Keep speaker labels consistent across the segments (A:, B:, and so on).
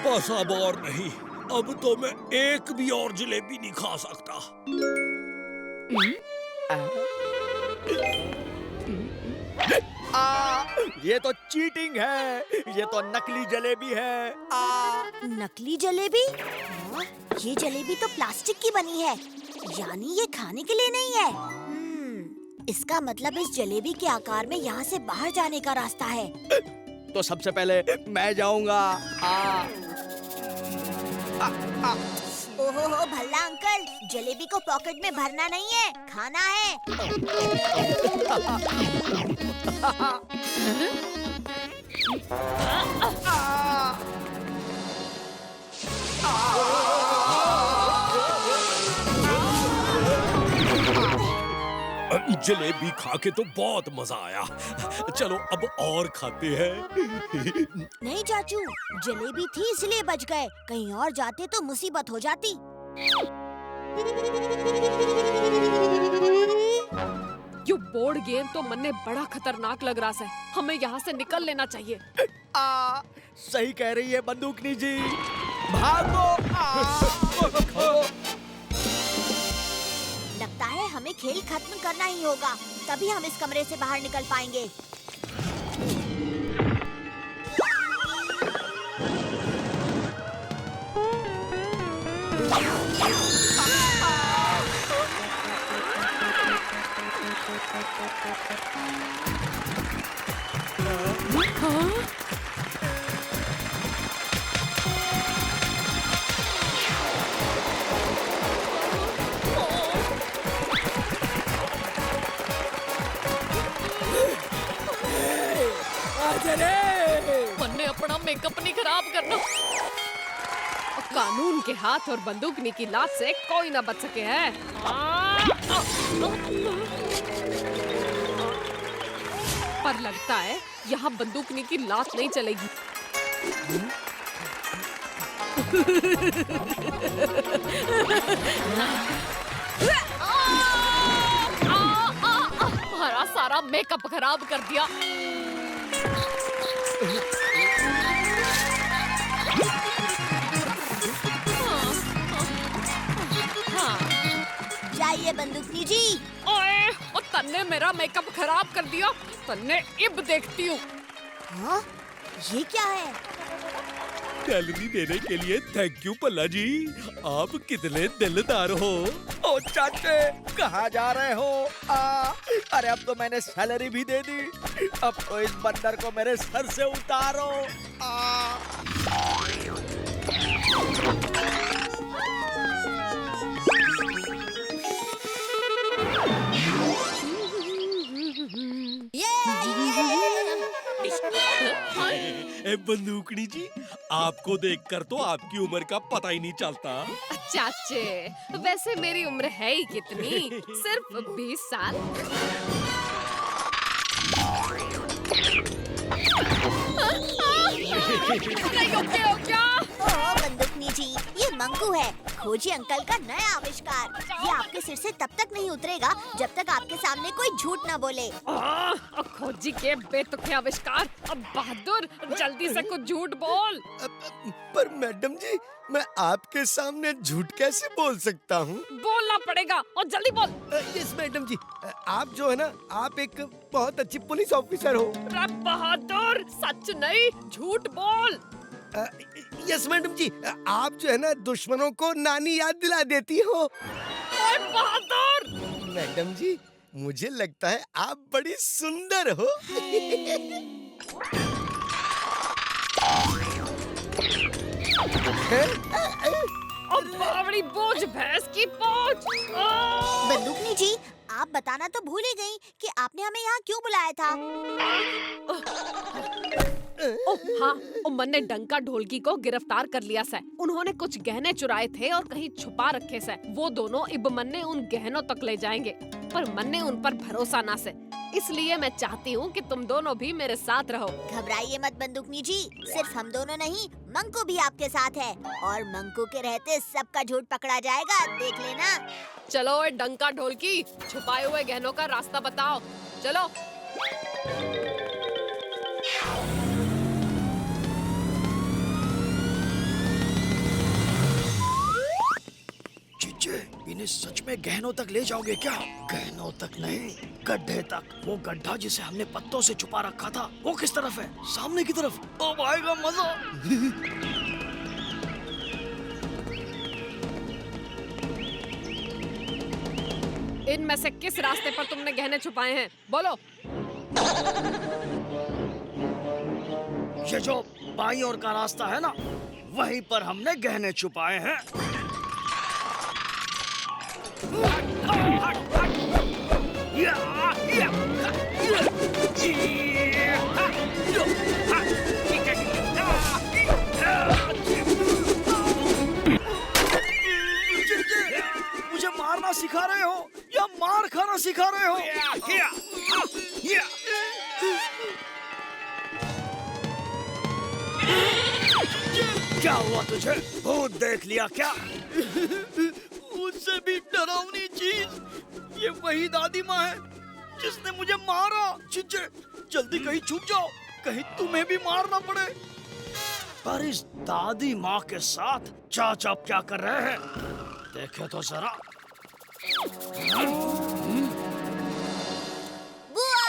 A: बस अब और नहीं, अब तो मैं एक भी और जलेबी नहीं खा सकता।
B: ये तो चीटिंग है, ये तो नकली जलेबी है।
C: नकली जलेबी? ये जलेबी तो प्लास्टिक की बनी है, यानी ये खाने के लिए नहीं है। इसका मतलब इस जलेबी के आकार में यहाँ से बाहर जाने का रास्ता है।
B: तो सबसे पहले मैं जाऊंगा।
C: ओहो हो भल्ला अंकल, जलेबी को पॉकेट में भरना नहीं है, खाना है।
A: जलेबी खा के तो बहुत मजा आया। चलो अब और खाते हैं।
C: नहीं चाचू, जलेबी थी इसलिए बच गए, कहीं और जाते तो मुसीबत हो जाती।
D: ये बोर्ड गेम तो मन में बड़ा खतरनाक लग रहा है, हमें यहाँ से निकल लेना चाहिए।
B: सही कह रही है बंदूकनी जी, भागो।
C: लगता है हमें खेल खत्म करना ही होगा, तभी हम इस कमरे से बाहर निकल पाएंगे।
D: मन्ने अपना मेकअप नहीं खराब करना। कानून के हाथ और बंदूकनी की लात से कोई ना बच सके है। पर लगता है यहाँ बंदूकनी की लात नहीं चलेगी। हमारा सारा मेकअप खराब कर दिया।
C: जाइए बंदूकनी जी।
D: ओए, और तन्ने मेरा मेकअप खराब कर दिया। तन्ने इब देखती हूँ।
C: हाँ? ये क्या है?
A: कैलोरी देने के लिए थैंक यू पल्ला जी, आप कितने दिलदार हो।
B: ओ चाचे, कहाँ जा रहे हो? अरे अब तो मैंने सैलरी भी दे दी, अब तो इस बंदर को मेरे सर से उतारो।
A: बंदूकनी जी, आपको देखकर तो आपकी उम्र का पता ही नहीं चलता।
D: चाचे, वैसे मेरी उम्र है ही कितनी, सिर्फ 20 साल। नहीं, क्या?
C: ओह बंदूकनी जी, ये मंकू है, खोजी अंकल का नया आविष्कार। ये आपके सिर से तब तक नहीं उतरेगा जब तक आपके सामने कोई झूठ न बोले।
D: खोजी के बेतुके आविष्कार। अब बहादुर, जल्दी से कुछ झूठ बोल।
B: पर मैडम जी, मैं आपके सामने झूठ कैसे बोल सकता हूँ?
D: बोलना पड़ेगा और जल्दी बोल।
B: यस मैडम जी, आप जो है ना, आप एक बहुत अच्छी पुलिस ऑफिसर हो।
D: बहादुर, सच नहीं झूठ बोल।
B: यस मैडम जी, आप जो है ना दुश्मनों को नानी याद दिला देती हो।
D: बहादुर।
B: मैडम जी, मुझे लगता है आप बड़ी सुंदर हो।
D: बड़ी बोझ, भैंस की बोझ।
C: बंदूकनी जी, आप बताना तो भूल ही गई कि आपने हमें यहाँ क्यों बुलाया था।
D: हाँ, उमन ने डंका ढोलकी को गिरफ्तार कर लिया से। उन्होंने कुछ गहने चुराए थे और कहीं छुपा रखे से। वो दोनों इब मन्ने उन गहनों तक ले जाएंगे, पर मन्ने उन पर भरोसा ना से। इसलिए मैं चाहती हूँ कि तुम दोनों भी मेरे साथ रहो।
C: घबराइए मत बंदूकनी जी, सिर्फ हम दोनों नहीं, मंकू भी आपके साथ है, और मंकू के रहते सबका झूठ पकड़ा जाएगा, देख लेना।
D: चलो डंका ढोलकी, छुपाए हुए गहनों का रास्ता बताओ। चलो।
B: सच में गहनों तक ले जाओगे क्या? गहनों तक नहीं, गड्ढे तक। वो गड्ढा जिसे हमने पत्तों से छुपा रखा था, वो किस तरफ है? सामने की तरफ। अब आएगा मजा।
D: इनमें से किस रास्ते पर तुमने गहने छुपाए हैं? बोलो।
B: ये जो बाईं ओर का रास्ता है ना, वहीं पर हमने गहने छुपाए हैं। मुझे मारना सिखा रहे हो या मार खाना सिखा रहे हो? क्या हुआ तुझे? भूत देख लिया क्या? मुझसे भी डरावनी चीज। ये वही दादी माँ है जिसने मुझे मारा। चिंचे, जल्दी कहीं छुप जाओ, कहीं तुम्हें भी मारना पड़े। पर इस दादी माँ के साथ चाचा क्या कर रहे हैं? देखे तो जरा।
C: बुआ,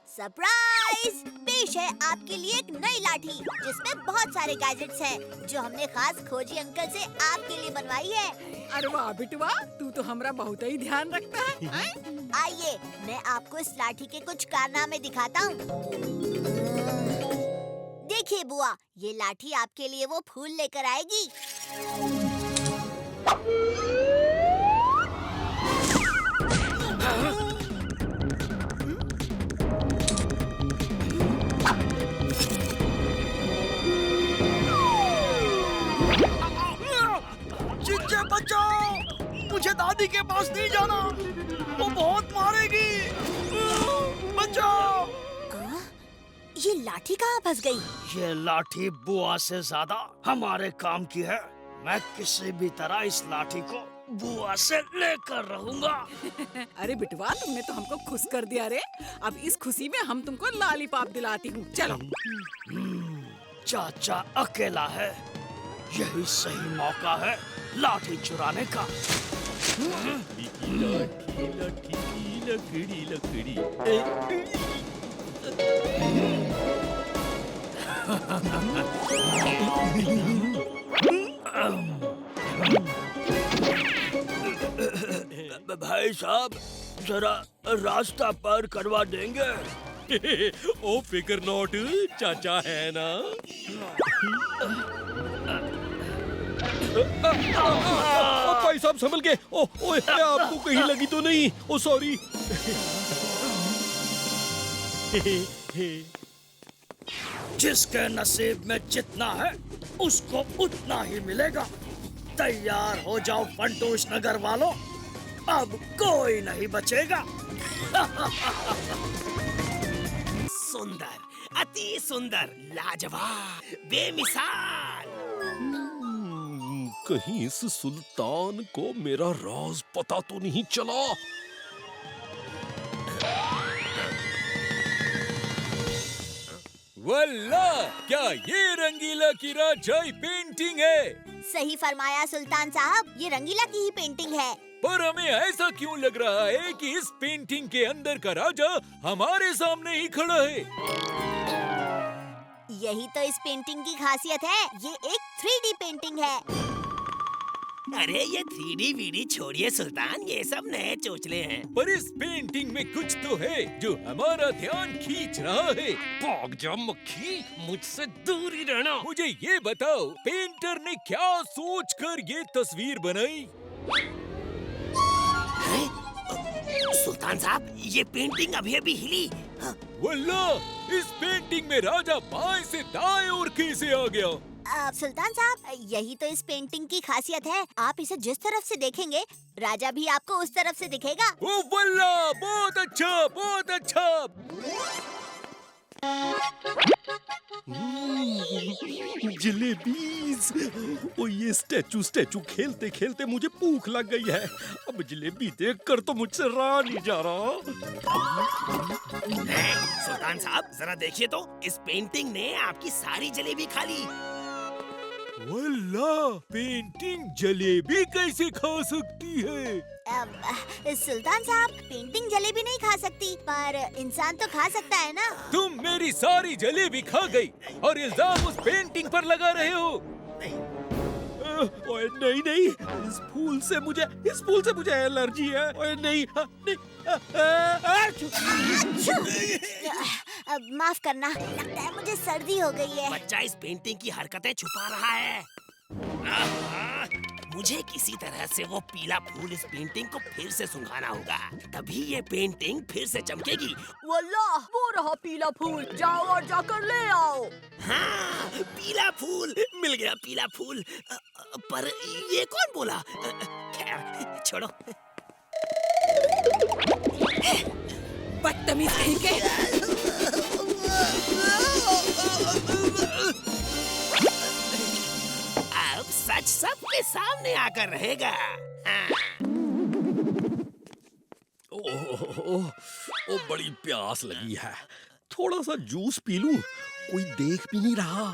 C: सरप्राइज! पेश है आपके लिए एक नई लाठी जिसमें बहुत सारे गैजेट्स हैं जो हमने खास खोजी अंकल से आपके लिए बनवाई है।
E: अरे वाह बिटवा, तू तो हमरा बहुत ही ध्यान रखता है।
C: आइए, मैं आपको इस लाठी के कुछ कारनामे दिखाता हूँ। देखिए बुआ, ये लाठी आपके लिए वो फूल लेकर आएगी।
B: चिंचे बचाओ, मुझे दादी के पास नहीं जाना, वो बहुत मारेगी। बचाओ।
C: ये लाठी कहाँ फंस गई?
B: ये लाठी बुआ से ज्यादा हमारे काम की है। मैं किसी भी तरह इस लाठी को बुआ से लेकर रहूंगा।
E: अरे बिटवा, तुमने तो हमको खुश कर दिया रे। अब इस खुशी में हम तुमको लॉलीपॉप दिलाती हूँ। चलो।
B: चाचा अकेला है, यही सही मौका है लाठी चुराने का।
A: लाठी लाठी लकड़ी लकड़ी।
B: भाई साहब, जरा रास्ता पार करवा देंगे?
A: ओ फिकर नॉट, चाचा है ना। भाई साहब संभल के। ओए, आपको कहीं लगी तो नहीं? ओ सॉरी।
B: जिसके नसीब में जितना है उसको उतना ही मिलेगा। तैयार हो जाओ फंटूश नगर वालों, अब कोई नहीं बचेगा।
F: सुंदर, अति सुंदर, लाजवाब, बेमिसाल।
A: कहीं इस सुल्तान को मेरा राज पता तो नहीं चला। वल्लाह, क्या ये रंगीला की राजाई पेंटिंग है?
C: सही फरमाया सुल्तान साहब, ये रंगीला की ही पेंटिंग है।
A: पर हमें ऐसा क्यों लग रहा है कि इस पेंटिंग के अंदर का राजा हमारे सामने ही खड़ा है?
C: यही तो इस पेंटिंग की खासियत है, ये एक 3D पेंटिंग है।
F: अरे ये 3D वीडी छोड़िए सुल्तान, ये सब नए चोचले हैं।
A: पर इस पेंटिंग में कुछ तो है जो हमारा ध्यान खींच रहा है। भाग जा मक्खी, मुझसे दूर ही रहना। मुझे ये बताओ, पेंटर ने क्या सोचकर ये तस्वीर बनाई?
F: सुल्तान साहब, ये पेंटिंग अभी अभी हिली।
A: वल्लाह, इस पेंटिंग में राजा बाएं से दाएं और कैसे आ गया?
C: सुल्तान साहब, यही तो इस पेंटिंग की खासियत है। आप इसे जिस तरफ से देखेंगे, राजा भी आपको उस तरफ से दिखेगा।
A: ओ वल्लाह, बहुत अच्छा, बहुत अच्छा। जलेबीज। ओ ये स्टैचू खेलते खेलते मुझे भूख लग गई है। अब जलेबी देखकर तो मुझसे रहा नहीं जा रहा।
F: सुल्तान साहब, जरा देखिए तो, इस पेंटिंग ने आपकी सारी जलेबी खा ली।
A: वल्लाह, पेंटिंग जलेबी कैसे खा सकती है?
C: सुल्तान साहब, पेंटिंग जलेबी नहीं खा सकती, पर इंसान तो खा सकता है ना।
A: तुम मेरी सारी जलेबी खा गई और इल्जाम उस पेंटिंग पर लगा रहे हो।
B: ओए नहीं नहीं, इस फूल से मुझे एलर्जी है। ओए नहीं, नहीं।
C: माफ करना, लगता है मुझे सर्दी हो गई है।
F: बच्चा इस पेंटिंग की हरकतें छुपा रहा है। आहा, मुझे किसी तरह से वो पीला फूल इस पेंटिंग को फिर से सुंघाना होगा, तभी ये पेंटिंग फिर से चमकेगी।
G: वल्लाह, वो रहा पीला फूल, जाओ और जाकर ले आओ।
F: हाँ, पीला फूल मिल गया, पीला फूल। पर ये कौन बोला? खैर छोड़ो।
E: बदतमीज कहीं के।
F: अब सच सबके सामने आकर रहेगा। हाँ।
B: ओ, बड़ी प्यास लगी है। थोड़ा सा जूस पी लूं, कोई देख भी नहीं रहा।